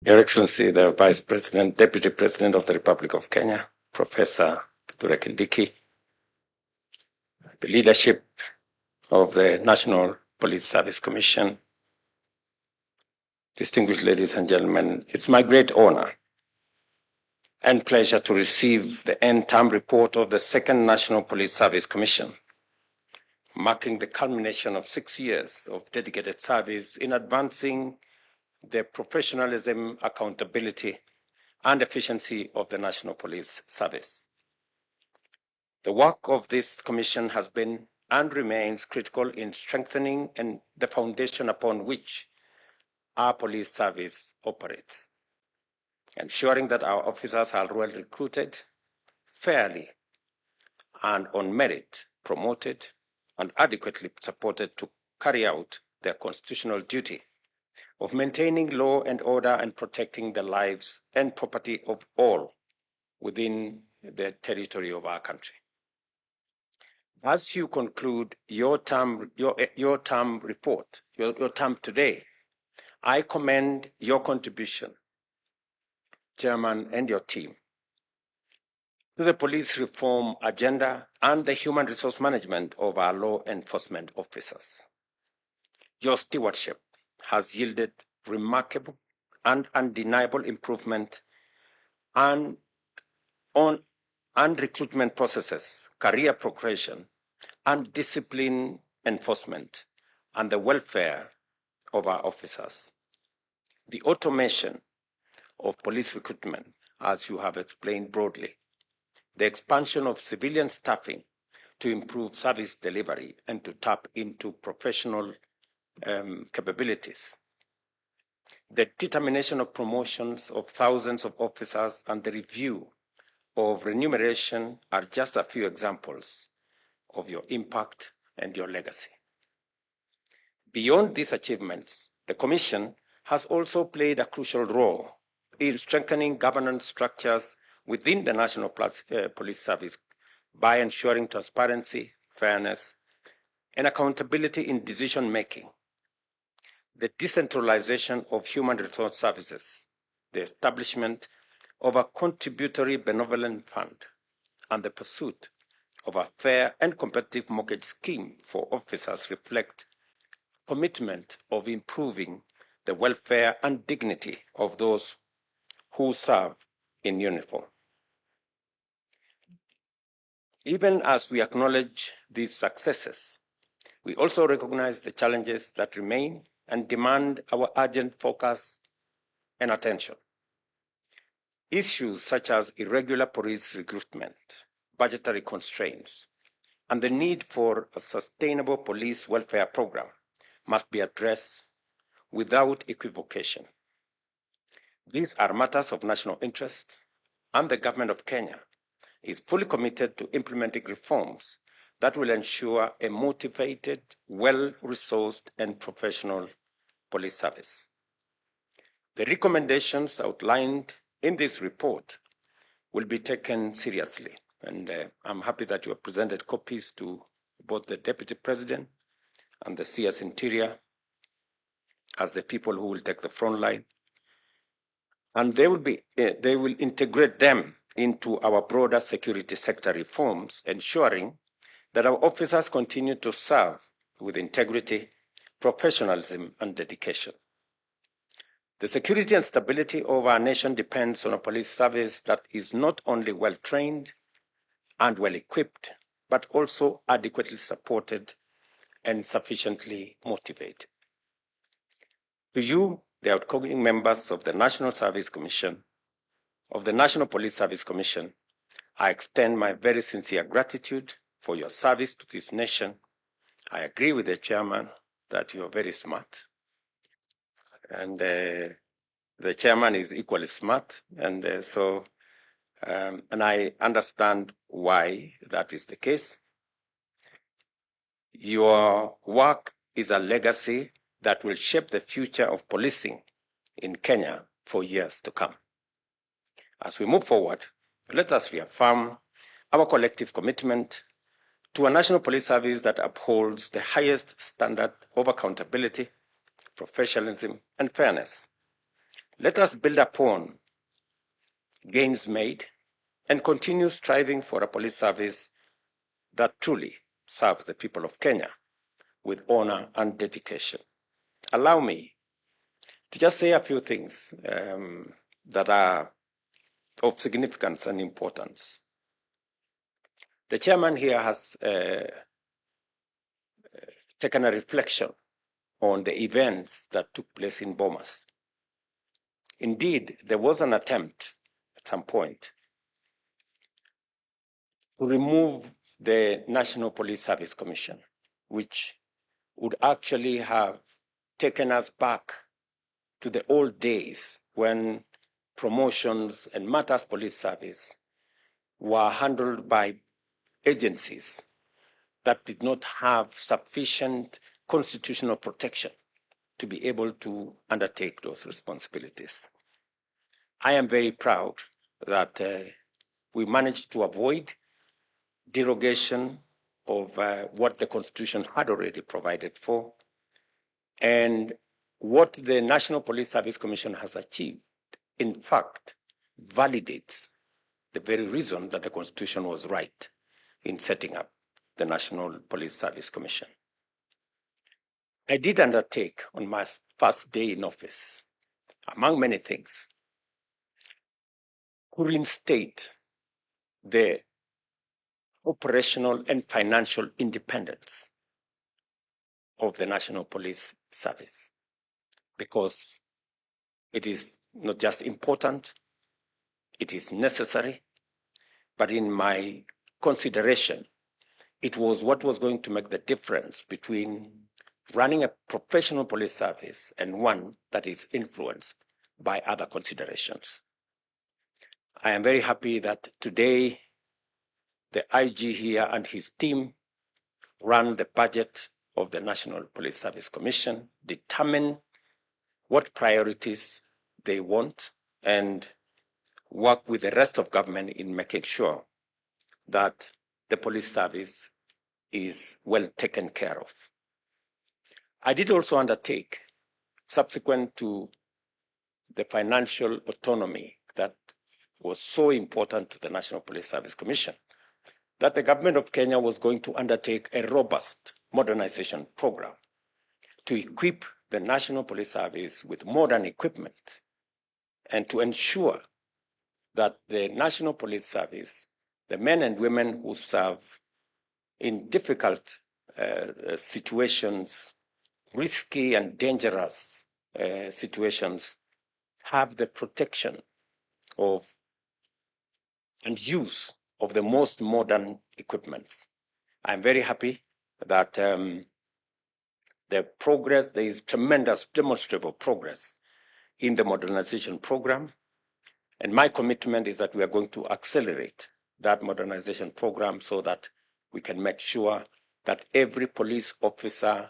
Your Excellency, the Vice President, Deputy President of the Republic of Kenya, Professor Kithure Kindiki, the leadership of the National Police Service Commission, distinguished ladies and gentlemen, it's my great honor and pleasure to receive the end-term report of the Second National Police Service Commission, marking the culmination of 6 years of dedicated service in advancing the professionalism, accountability, and efficiency of the National Police Service. The work of this commission has been and remains critical in strengthening the foundation upon which our police service operates, ensuring that our officers are well recruited, fairly and on merit promoted, and adequately supported to carry out their constitutional duty of maintaining law and order and protecting the lives and property of all within the territory of our country. As you conclude your term report, your term today, I commend your contribution, Chairman, and your team to the police reform agenda and the human resource management of our law enforcement officers. Your stewardship has yielded remarkable and undeniable improvement on recruitment processes, career progression, and discipline enforcement, and the welfare of our officers. The automation of police recruitment, as you have explained broadly, the expansion of civilian staffing to improve service delivery and to tap into professional capabilities, the determination of promotions of thousands of officers and the review of remuneration are just a few examples of your impact and your legacy. Beyond these achievements, the Commission has also played a crucial role in strengthening governance structures within the National Police Service by ensuring transparency, fairness, and accountability in decision-making, the decentralization of human resource services, the establishment of a contributory benevolent fund, and the pursuit of a fair and competitive mortgage scheme for officers reflect commitment of improving the welfare and dignity of those who serve in uniform. Even as we acknowledge these successes, we also recognize the challenges that remain and demand our urgent focus and attention. Issues such as irregular police recruitment, budgetary constraints, and the need for a sustainable police welfare program must be addressed without equivocation. These are matters of national interest, and the government of Kenya is fully committed to implementing reforms that will ensure a motivated, well-resourced, and professional police service. The recommendations outlined in this report will be taken seriously, and I'm happy that you have presented copies to both the Deputy President and the CS Interior as the people who will take the front line. And they will integrate them into our broader security sector reforms, ensuring that our officers continue to serve with integrity, professionalism, and dedication. The security and stability of our nation depends on a police service that is not only well-trained and well-equipped, but also adequately supported and sufficiently motivated. To you, the outgoing members of the National Service Commission, of the National Police Service Commission, I extend my very sincere gratitude for your service to this nation. I agree with the chairman that you are very smart, and the chairman is equally smart, and and I understand why that is the case. Your work is a legacy that will shape the future of policing in Kenya for years to come. As we move forward, let us reaffirm our collective commitment to a national police service that upholds the highest standard of accountability, professionalism, and fairness, Let us build upon gains made and continue striving for a police service that truly serves the people of Kenya with honor and dedication. Allow me to just say a few things that are of significance and importance. The chairman here has taken a reflection on the events that took place in Bomas. Indeed, there was an attempt at some point to remove the National Police Service Commission, which would actually have taken us back to the old days when promotions and matters police service were handled by agencies that did not have sufficient constitutional protection to be able to undertake those responsibilities. I am very proud that we managed to avoid derogation of what the Constitution had already provided for, and what the National Police Service Commission has achieved, in fact, validates the very reason that the Constitution was right in setting up the National Police Service Commission. I did undertake on my first day in office, among many things, to reinstate the operational and financial independence of the National Police Service, because it is not just important, it is necessary, but in my consideration, it was what was going to make the difference between running a professional police service and one that is influenced by other considerations. I am very happy that today the IG here and his team run the budget of the National Police Service Commission, determine what priorities they want, and work with the rest of government in making sure that the police service is well taken care of. I did also undertake, subsequent to the financial autonomy that was so important to the National Police Service Commission, that the government of Kenya was going to undertake a robust modernization program to equip the National Police Service with modern equipment and to ensure that the National Police Service, the men and women who serve in difficult situations, risky and dangerous situations, have the protection of and use of the most modern equipments. I'm very happy that the progress, there is tremendous demonstrable progress in the modernization program. And my commitment is that we are going to accelerate that modernization program so that we can make sure that every police officer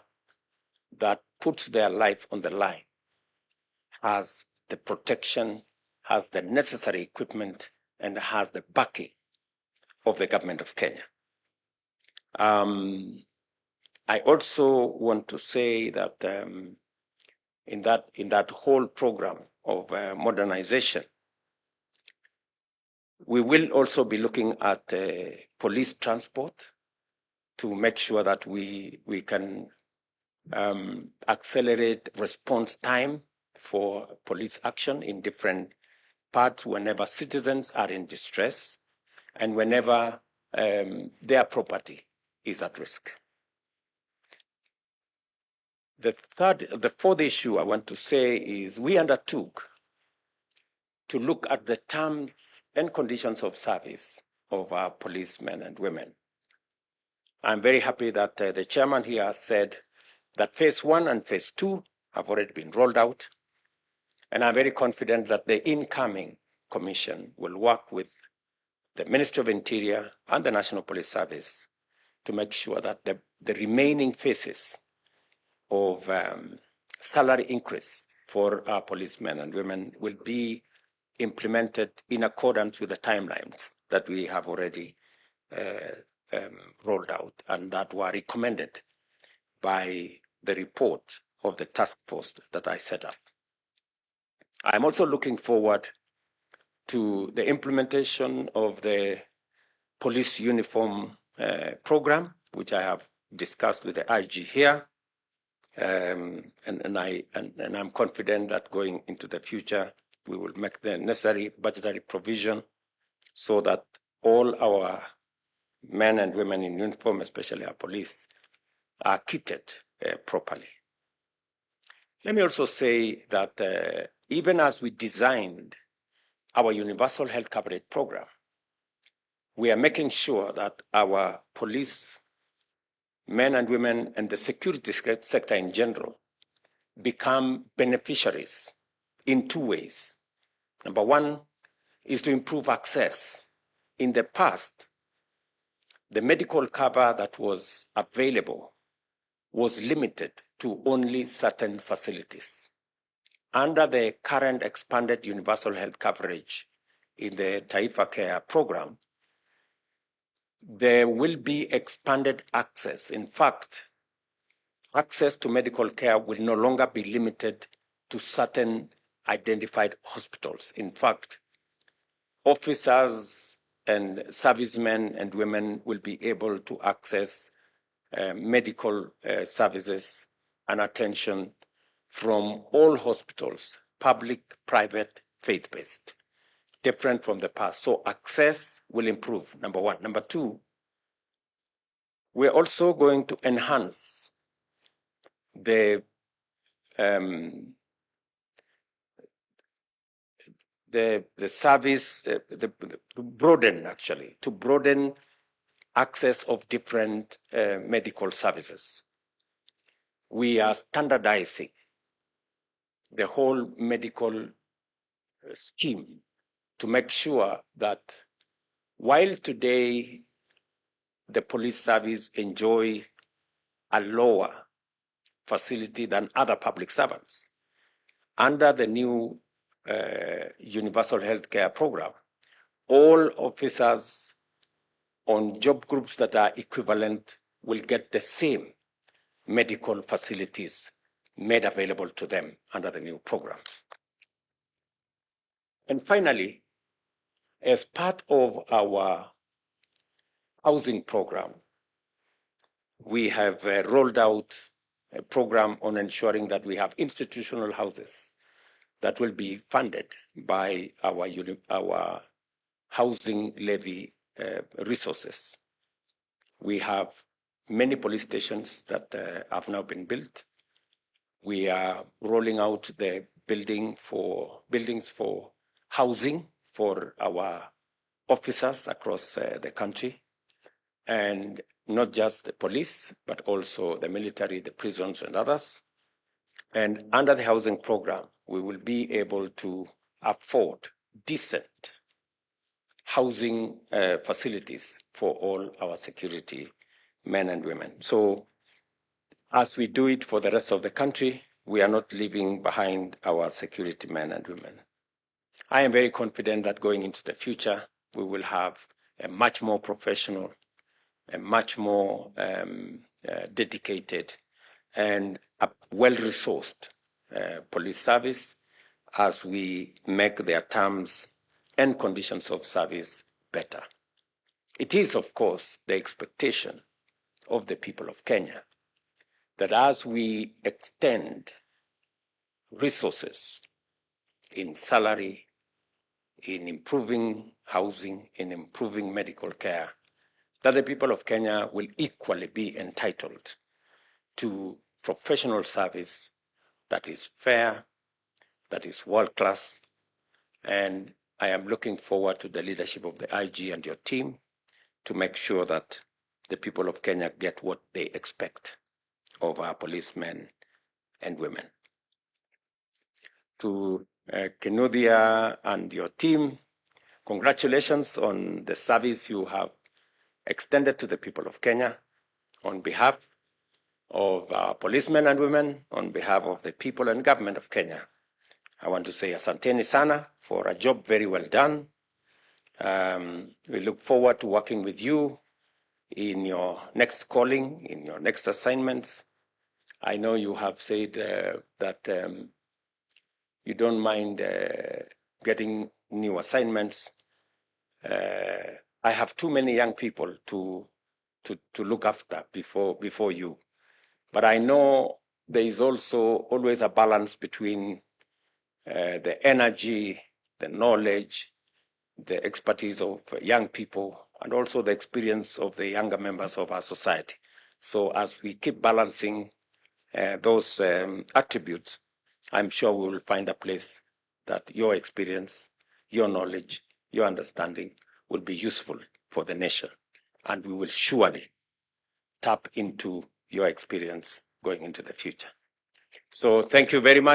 that puts their life on the line has the protection, has the necessary equipment, and has the backing of the government of Kenya. I also want to say that in that whole program of modernization, we will also be looking at police transport to make sure that we can accelerate response time for police action in different parts whenever citizens are in distress and whenever their property is at risk. The fourth issue I want to say is we undertook to look at the terms and conditions of service of our policemen and women. I'm very happy that the chairman here said that phase 1 and phase 2 have already been rolled out. And I'm very confident that the incoming commission will work with the Ministry of Interior and the National Police Service to make sure that the remaining phases of salary increase for our policemen and women will be implemented in accordance with the timelines that we have already rolled out and that were recommended by the report of the task force that I set up. I'm also looking forward to the implementation of the police uniform program, which I have discussed with the IG here. And I'm confident that going into the future, we will make the necessary budgetary provision so that all our men and women in uniform, especially our police, are kitted properly. Let me also say that even as we designed our universal health coverage program, we are making sure that our police men and women and the security sector in general become beneficiaries in two ways. Number one is to improve access. In the past, the medical cover that was available was limited to only certain facilities. Under the current expanded universal health coverage in the Taifa Care program, there will be expanded access. In fact, access to medical care will no longer be limited to certain identified hospitals. In fact, officers and servicemen and women will be able to access medical services and attention from all hospitals, public, private, faith-based, different from the past. So access will improve, number one. Number two, we're also going to enhance the service, to broaden access of different medical services. We are standardizing the whole medical scheme to make sure that while today the police service enjoy a lower facility than other public servants, under the new universal health care program, all officers on job groups that are equivalent will get the same medical facilities made available to them under the new program. And finally, as part of our housing program, we have rolled out a program on ensuring that we have institutional houses that will be funded by our housing levy resources. We have many police stations that have now been built. We are rolling out the buildings for housing for our officers across the country, and not just the police, but also the military, the prisons, and others. And under the housing program, we will be able to afford decent housing facilities for all our security men and women. So as we do it for the rest of the country, we are not leaving behind our security men and women. I am very confident that going into the future, we will have a much more professional, a much more dedicated and a well-resourced police service as we make their terms and conditions of service better. It is, of course, the expectation of the people of Kenya that as we extend resources in salary, in improving housing, in improving medical care, that the people of Kenya will equally be entitled to professional service that is fair, that is world-class, and I am looking forward to the leadership of the IG and your team to make sure that the people of Kenya get what they expect of our policemen and women. To Kinuthia and your team, congratulations on the service you have extended to the people of Kenya. On behalf of our policemen and women, on behalf of the people and government of Kenya, I want to say asanteni sana for a job very well done. We look forward to working with you in your next calling, in your next assignments. I know you have said that you don't mind getting new assignments. I have too many young people to look after before you. But I know there is also always a balance between the energy, the knowledge, the expertise of young people, and also the experience of the younger members of our society. So as we keep balancing those attributes, I'm sure we will find a place that your experience, your knowledge, your understanding will be useful for the nation. And we will surely tap into your experience going into the future. So thank you very much.